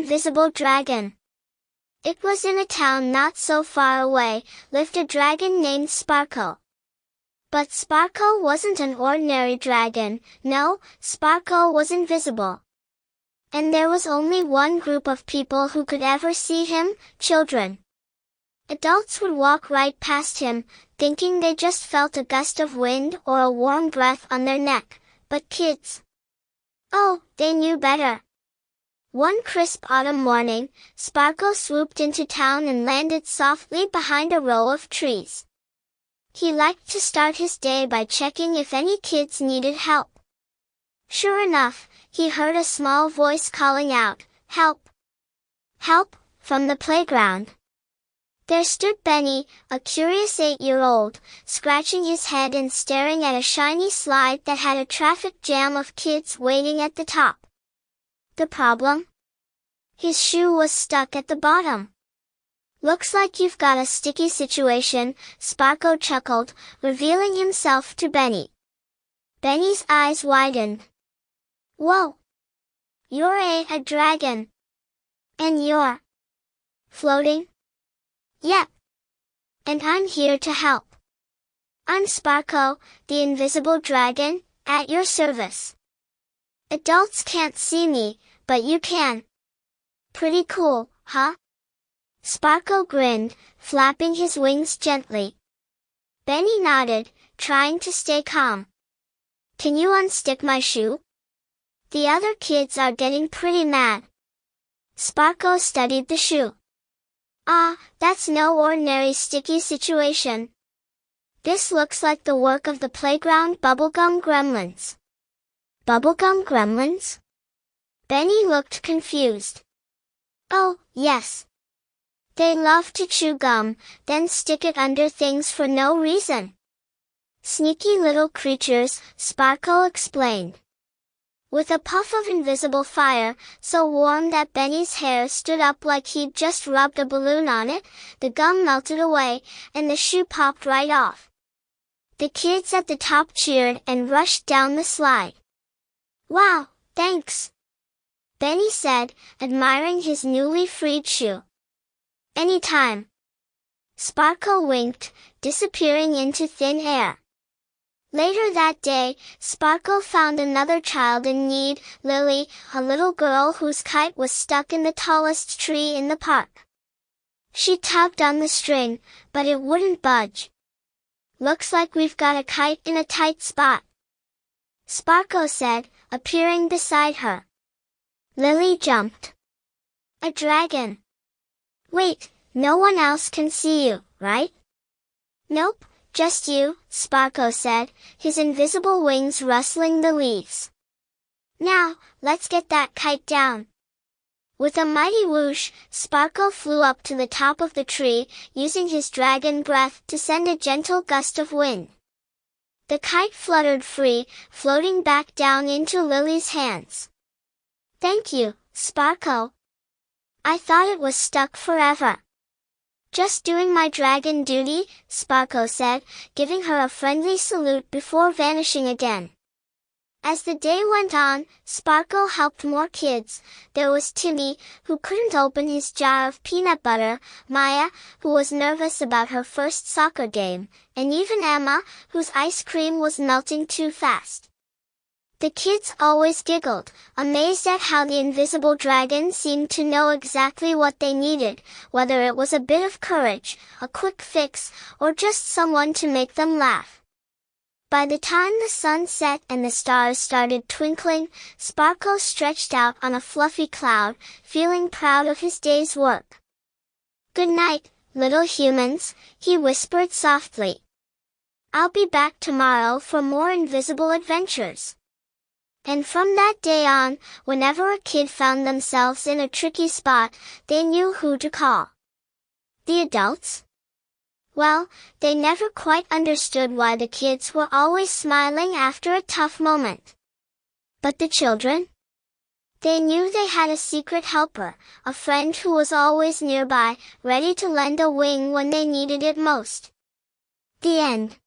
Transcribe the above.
invisible dragon. It was in a town not so far away, lived a dragon named Sparko. But Sparko wasn't an ordinary dragon, no, Sparko was invisible. And there was only one group of people who could ever see him, children. Adults would walk right past him, thinking they just felt a gust of wind or a warm breath on their neck, but kids, oh, they knew better. One crisp autumn morning, Sparko swooped into town and landed softly behind a row of trees. He liked to start his day by checking if any kids needed help. Sure enough, he heard a small voice calling out, "Help! Help!" from the playground. There stood Benny, a curious 8-year-old, scratching his head and staring at a shiny slide that had a traffic jam of kids waiting at the top. The problem? His shoe was stuck at the bottom. "Looks like you've got a sticky situation," Sparko chuckled, revealing himself to Benny. Benny's eyes widened. "Whoa! You're a dragon. And you're floating?" "Yep. And I'm here to help. I'm Sparko, the invisible dragon, at your service. Adults can't see me, but you can. Pretty cool, huh?" Sparko grinned, flapping his wings gently. Benny nodded, trying to stay calm. "Can you unstick my shoe? The other kids are getting pretty mad." Sparko studied the shoe. "Ah, that's no ordinary sticky situation. This looks like the work of the playground bubblegum gremlins." "Bubblegum gremlins?" Benny looked confused. "Oh, yes. They love to chew gum, then stick it under things for no reason. Sneaky little creatures," Sparko explained. With a puff of invisible fire, so warm that Benny's hair stood up like he'd just rubbed a balloon on it, the gum melted away, and the shoe popped right off. The kids at the top cheered and rushed down the slide. "Wow, thanks," Benny said, admiring his newly freed shoe. "Anytime." Sparko winked, disappearing into thin air. Later that day, Sparko found another child in need, Lily, a little girl whose kite was stuck in the tallest tree in the park. She tugged on the string, but it wouldn't budge. "Looks like we've got a kite in a tight spot," Sparko said, appearing beside her. Lily jumped. "A dragon. Wait, no one else can see you, right?" "Nope. Just you," Sparko said, his invisible wings rustling the leaves. "Now, let's get that kite down." With a mighty whoosh, Sparko flew up to the top of the tree, using his dragon breath to send a gentle gust of wind. The kite fluttered free, floating back down into Lily's hands. "Thank you, Sparko. I thought it was stuck forever." "Just doing my dragon duty," Sparko said, giving her a friendly salute before vanishing again. As the day went on, Sparko helped more kids. There was Timmy, who couldn't open his jar of peanut butter, Maya, who was nervous about her first soccer game, and even Emma, whose ice cream was melting too fast. The kids always giggled, amazed at how the invisible dragon seemed to know exactly what they needed, whether it was a bit of courage, a quick fix, or just someone to make them laugh. By the time the sun set and the stars started twinkling, Sparko stretched out on a fluffy cloud, feeling proud of his day's work. "Good night, little humans," he whispered softly. "I'll be back tomorrow for more invisible adventures." And from that day on, whenever a kid found themselves in a tricky spot, they knew who to call. The adults? Well, they never quite understood why the kids were always smiling after a tough moment. But the children? They knew they had a secret helper, a friend who was always nearby, ready to lend a wing when they needed it most. The end.